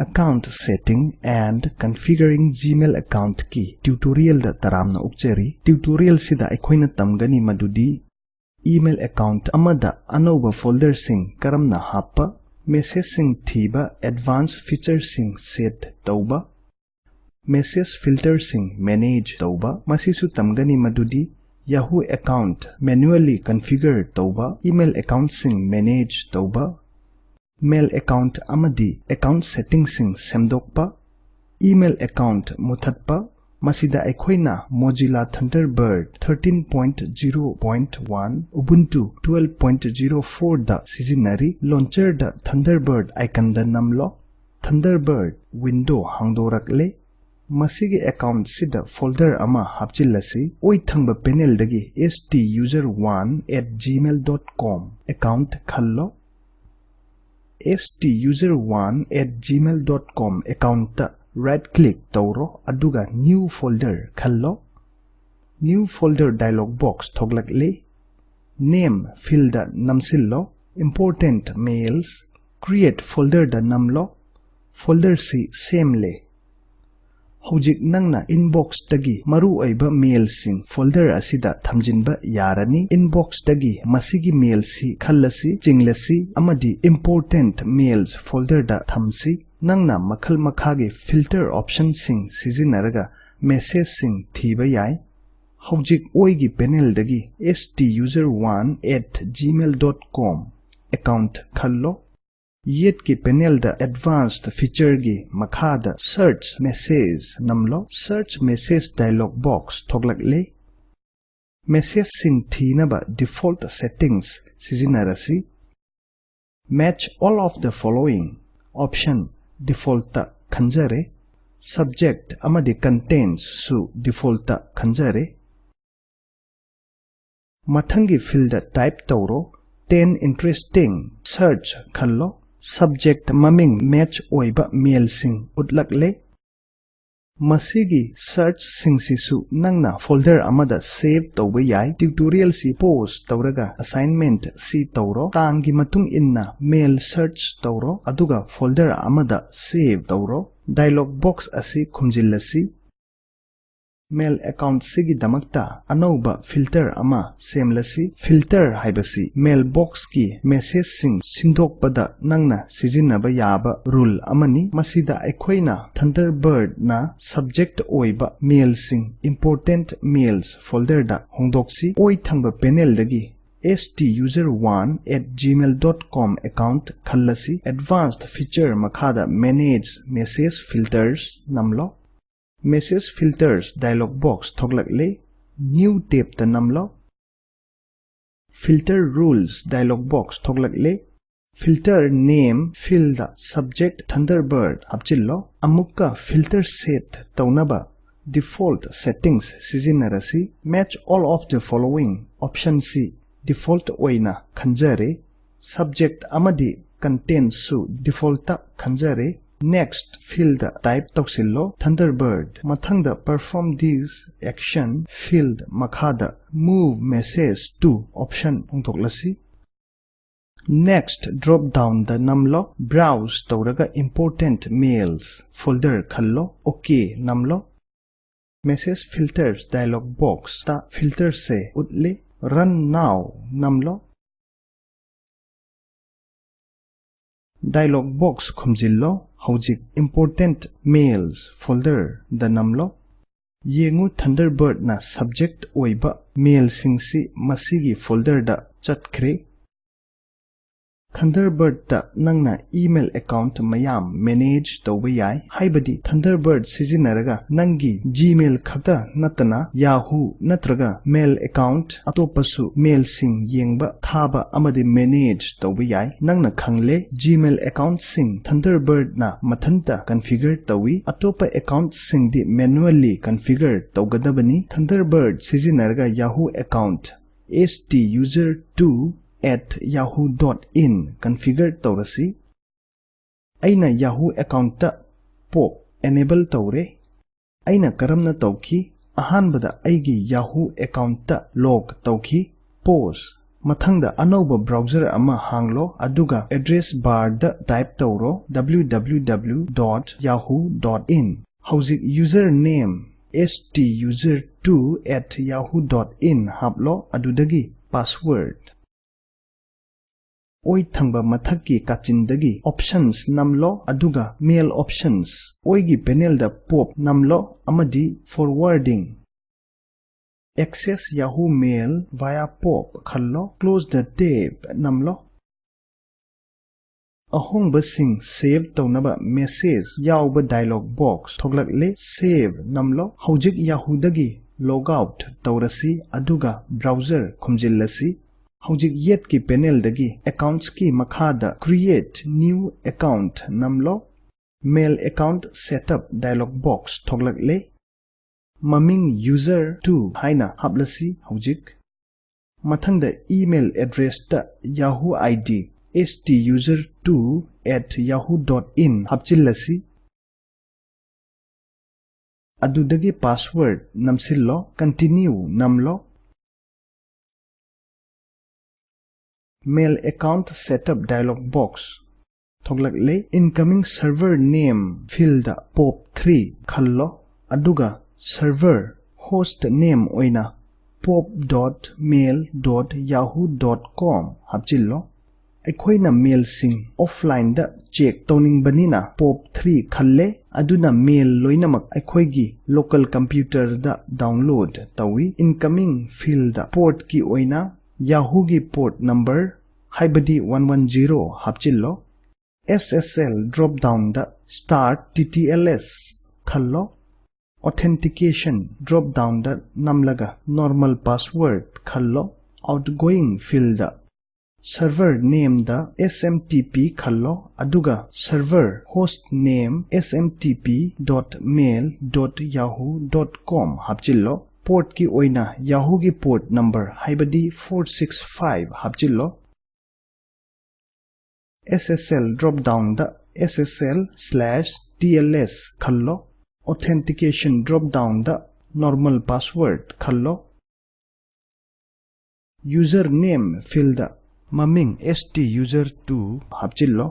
Account setting and configuring Gmail account ki tutorial da taramna ukcheri. Tutorial sida aikoina tamgani madudi email account amada anova folder sing karamna happa, message sing thiba advanced feature sing set tauba, message filter sing manage tauba, masisu tamgani madudi Yahoo account manually configure tauba, email account sing manage tauba, mail account amadi account settings sing semdokpa, email account muthatpa, masida aikoina Mozilla Thunderbird 13.0.1 Ubuntu 12.04 da sizinari launcher da Thunderbird icon da namlo, Thunderbird window hangdorakle, masigi account sida folder ama hapchillasi, oithangba panel dagi stuser1@gmail.com account khallo, stuser1@gmail.com account ta right click tawro aduga new folder khallo, new folder dialog box thoglakle, name field da namsillo, important mails, create folder da namlo, folder si same le. Hojik nangna inbox tagi maru aiba mail sing folder asida thamjinba yarani, inbox tagi masigi mail si khallasi jinglasi amadi important mails folder da thamsi, nangna makhal makhagi filter option sing sizinaraga message sing thiba yai. Hojik oigi panel dagi stuser1@gmail.com account khallo, yet ki panel da advanced feature gi makhada search message namlo, search message dialog box thoglakle, message sing thinaba default settings sizinarasi, match all of the following option default ta khanjare, subject amadi contains su default ta khanjare, mathangi field da type tawro 10 interesting search khallo, subject maming match oiba mail sing utlakle, masigi search sing sisu nangna folder amada save tawba yai. Tutorial si pause tawraga assignment si tawro, tangi matung inna mail search tawro aduga folder amada save tawro, dialog box asi khumjillasi, mail account sigi damakta anauba filter ama semlasi, filter haibasi mailbox ki message sing singdokpada nangna sizinaba yaba rule amani, masida aikoina Thunderbird na subject oiba mail sing important mails folder da hongdoksi, oithangba panel dagi stuser1@gmail.com account khallasi, advanced feature makhada manage message filters namlo, message filters dialog box thoglakle, new tab ta namlo, filter rules dialog box thoglakle, filter name field da subject Thunderbird hapchillo, amukka filter set tawnaba default settings sizinarasi, match all of the following option si default oina khanjare, subject amadi contains su default ta khanjare, next field type toksillo, Thunderbird mathangda perform this action field makhada move message to option hongtoklasi, next drop down the namlo, browse tawraga important mails folder khallo, okay namlo, message filters dialog box ta filter se utle, run now namlo, dialog box khumjillo, hojik important mails folder da namlo, yengu Thunderbird na subject oiba mail singsi masigi folder da chatkre, Thunderbird da nangna email account mayam manage tawba yai, haibadi Thunderbird sizinaraga nangi Gmail khakta natana Yahoo natraga mail account atopasu mail sing yengba thaba amadi manage tawba yai, nangna khangle Gmail account sing Thunderbird na mathanta configure tawi, atopa account sing di manually configure tawgadabani, Thunderbird sizinaraga Yahoo account stuser2@yahoo.in configure tawrasi, aina Yahoo account ta pop enable tawre, aina karamna tawki ahanbada aigi Yahoo account ta log tawki, pause Mathangda anauba browser ama hanglo aduga address bar da type tawro www.yahoo.in. Hauzik username stuser2@yahoo.in haplo adudagi password. Oi thangba mathaki kachindagi options namlo aduga mail options. Oigi panel da pop namlo amadi forwarding. Access Yahoo Mail via pop khallo. Close the tab namlo. Ahongba sing save tawnaba message yawba dialog box thoglakle save namlo. Haujik Yahoo dagi logout tawrasi aduga browser khumjillasi. Haujik yet ki panel dagi accounts ki makhada create new account namlo. Mail account setup dialog box thoglakle maming user2 haina hablasi haujik. Mathangda email address da Yahoo ID stuser2@yahoo.in hapchillasi. Adudagi password namsillo continue namlo. Mail account setup dialog box thoglakle incoming server name field da pop3 khallo aduga server host name oina pop.mail.yahoo.com hapchillo. Aikoina mail sing offline da check towning banina pop3 khalle aduna mail loinamak aikoigi local computer da download tawi. Incoming field da port ki oina Yahoo gi port number haibadi 110 hapchillo. SSL drop down da start TTLS khallo. Authentication drop down da namlaga normal password khallo. Outgoing field da server name da smtp khallo aduga server host name smtp.mail.yahoo.com hapchillo. Port ki oina Yahoo ki port number haibadi 465 hapchillo. SSL drop down da SSL/TLS khallo. Authentication drop down da normal password khallo. Username field da maming stuser2 hapchillo.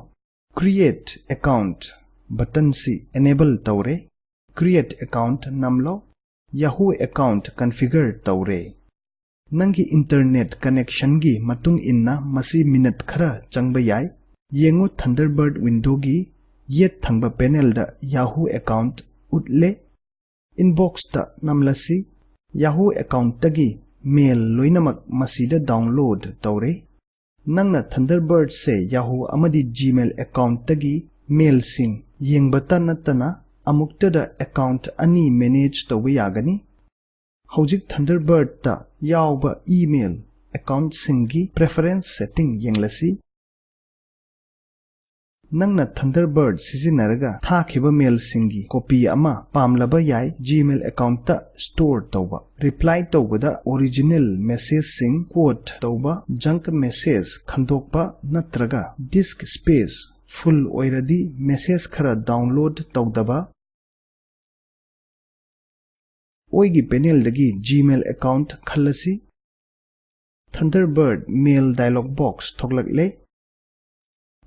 Create account button si enable tawre. Create account namlo. Yahoo account configure tawre. Nangi internet connection gi matung inna masi minute khara changba yai. Yengu Thunderbird window gi yet thangba panel da Yahoo account utle. Inbox da namlasi Yahoo account tagi mail loinamak masida download tawre. Nangna Thunderbird se Yahoo amadi Gmail account tagi mail sing yengbata natana amukta da account ani manage tawi yagani. Haujik Thunderbird ta yawba email account singi preference setting yenglasi. Nangna Thunderbird sizinaraga thakiba mail singi copy ama pamlaba yai Gmail account ta store tawba. Reply tawba da original message sing quote tawba junk message khandokpa natraga disk space full oiradi message khara download tawdaba. Oigi panel dagi Gmail account khallasi. Thunderbird mail dialog box thoglakle.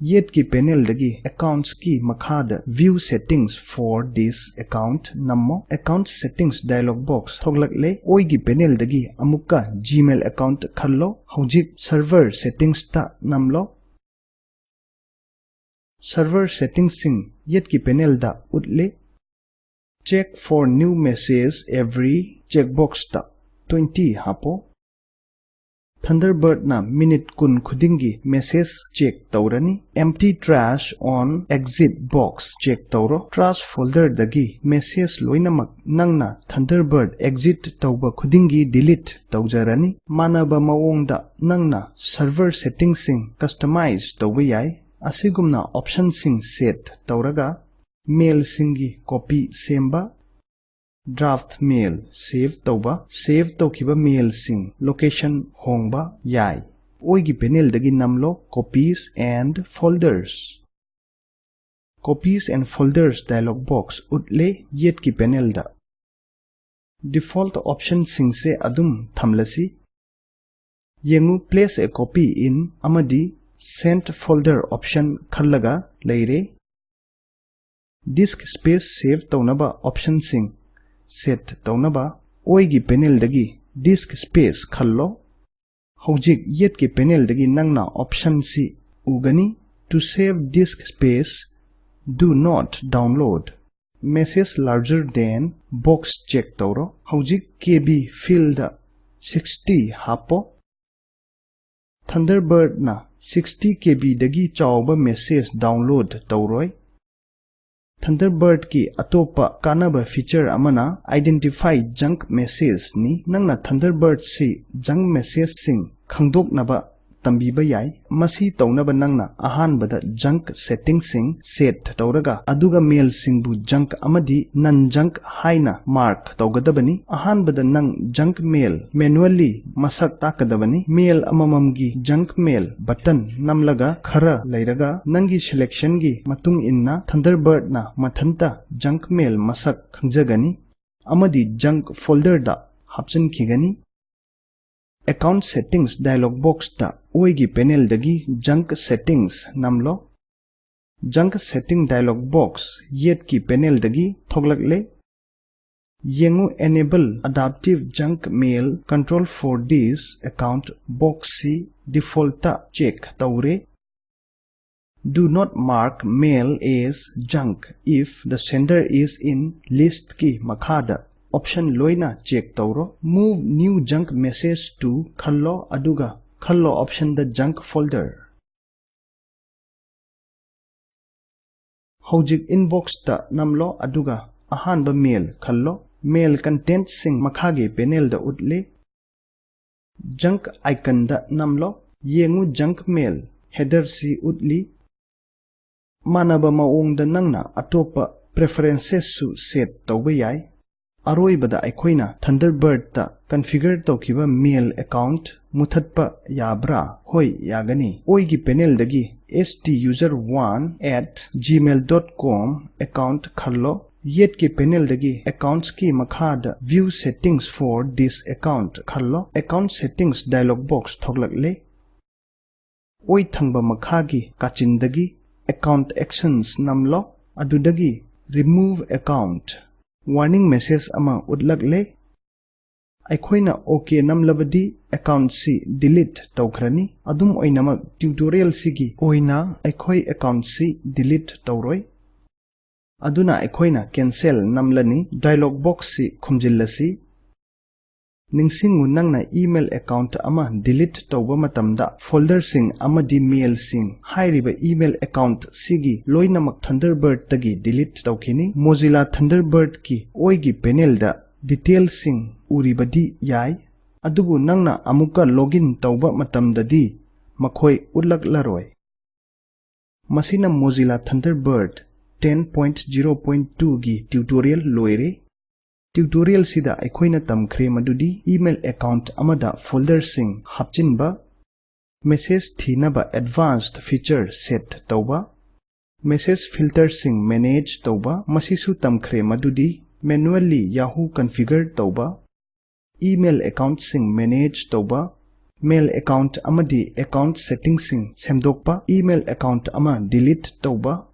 Yet ki panel dagi accounts ki makhada view settings for this account nammo. Account settings dialog box thoglakle. Oigi panel dagi amukka Gmail account khallo. Haujik server settings ta namlo. Server settings sing yet ki panel da utle. Check for new message every checkbox ta 20 hapo. Thunderbird na minute kun khudingi message check tawrani. Empty trash on exit box check tawro. Trash folder dagi message loinamak nangna Thunderbird exit tawba khudingi delete tawjarani. Manaba mawongda nangna server settings sing customize tawba yai. Asigumna option sing set tawraga mail singi copy semba. Draft mail save tawba. Save tawkiba mail sing location hongba yai. Oigi panel dagi namlo copies and folders. Copies and folders dialog box utle yet ki panel da. Default option sing se adum thamlasi. Yengu place a copy in amadi sent folder option khallaga leire. Disk space save taunaba option sing set taunaba oigi panel dagi disk space khallo. Hojik yet ki panel dagi nangna option si ugani. To save disk space, do not download. Message larger than box check tauro. Hojik KB field 60 hapo. Thunderbird na 60 KB dagi chawba message download tauroi. Thunderbird ki atopa kanaba feature amana identify junk message ni nangna Thunderbird si junk message sing khangdok naba tambiba yai. Masi taunaba nangna ahanbada junk setting sing set tauraga aduga mail sing bu junk amadi non junk haina mark taugadabani. Ahanbada nang junk mail manually masak takadabani. Mail amamamgi junk mail button namlaga khara lairaga nangi selection gi matung inna Thunderbird na mathanta junk mail masak khangjagani amadi junk folder da hapchan khigani. Account settings dialog box ta oigi panel dagi junk settings namlo. Junk setting dialog box yet ki panel dagi thoglakle. Yengu enable adaptive junk mail control for this account box si default ta check taure. Do not mark mail as junk if the sender is in list ki makhada. Option loina check tauro. Move new junk message to khallo aduga khallo option the junk folder. Hojik inbox ta namlo aduga ahanba mail khallo. Mail content sing makhagi panel da utle. Junk icon da namlo. Yengu junk mail header si utli. Manaba maong da nangna atopa preferences su set tawbayai. Aroibada aikoina Thunderbird ta configure tawkiba mail account muthatpa yabra hoi yagani. Oigi panel dagi stuser1@gmail.com account khallo. Yet ki panel dagi accounts ki makhada view settings for this account khallo. Account settings dialog box thoglakle. Oi thangba makhagi kachindagi account actions namlo adudagi remove account. Warning message ama utlakle. Aikoina OK namlabadi account si delete tawkhrani. Adum oinamak tutorial sigi oina aikoi account si delete tawroi. Aduna aikoina cancel namlani dialog box si khumjillasi. Ningsingu nangna email account ama delete tawba matamda folder sing amadi mail sing hairiba email account sigi loinamak Thunderbird tagi delete tawkini. Mozilla Thunderbird ki oigi panel da details sing uribadi yai. Adubu nangna amuka login tawba matamdadi makhoi ulaklaroi. Masina Mozilla Thunderbird 10.0.2 gi tutorial loire. Tutorial sida aikoina tamkhre madudi email account amada folder sing hapchinba. Message thinaba advanced feature set tawba. Message filter sing manage tawba. Masisu tamkhre madudi manually Yahoo configure tawba. Email account sing manage tawba. Mail account amadi account settings sing semdokpa. Email account ama delete tawba.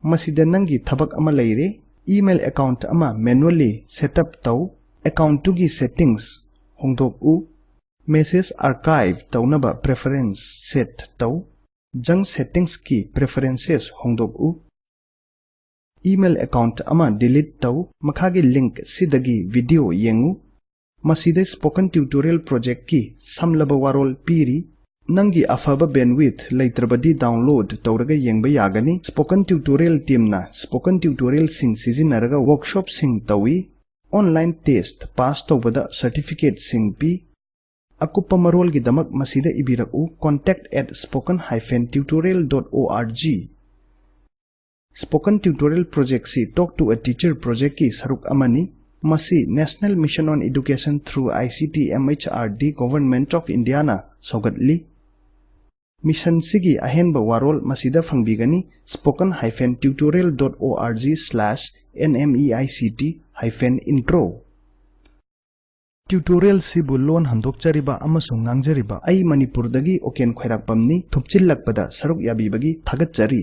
Masida nangi thabak ama leire. Email account ama manually setup taw. Account tugi settings hongdok u. Message archive tawnaba preference set taw. Junk settings ki preferences hongdok u. Email account ama delete taw. Makhagi link sidagi video yengu. Masida spoken tutorial project ki samlaba warol piri. Nangi afaba bandwidth laitrabadi download tawraga yengba yagani. Spoken tutorial team na spoken tutorial sing sizinaraga workshop sing tawi. Online test pass tawbada certificate sing pi. Akupa marol gi damak masida ibiraku contact@spoken-tutorial.org. Spoken tutorial project si talk to a teacher project ki saruk amani. Masi National Mission on Education through ICT MHRD Government of India na sogatli. Mission sigi ahenba warol masida fangbigani spoken-tutorial.org/nmeict-intro. Tutorial सिबु लोन हंदोकचरिबा अमसुंग ngangjariba ai Manipurdagi Oken Khwairapamni thupchillakpada saruk yabibagi thagatchari।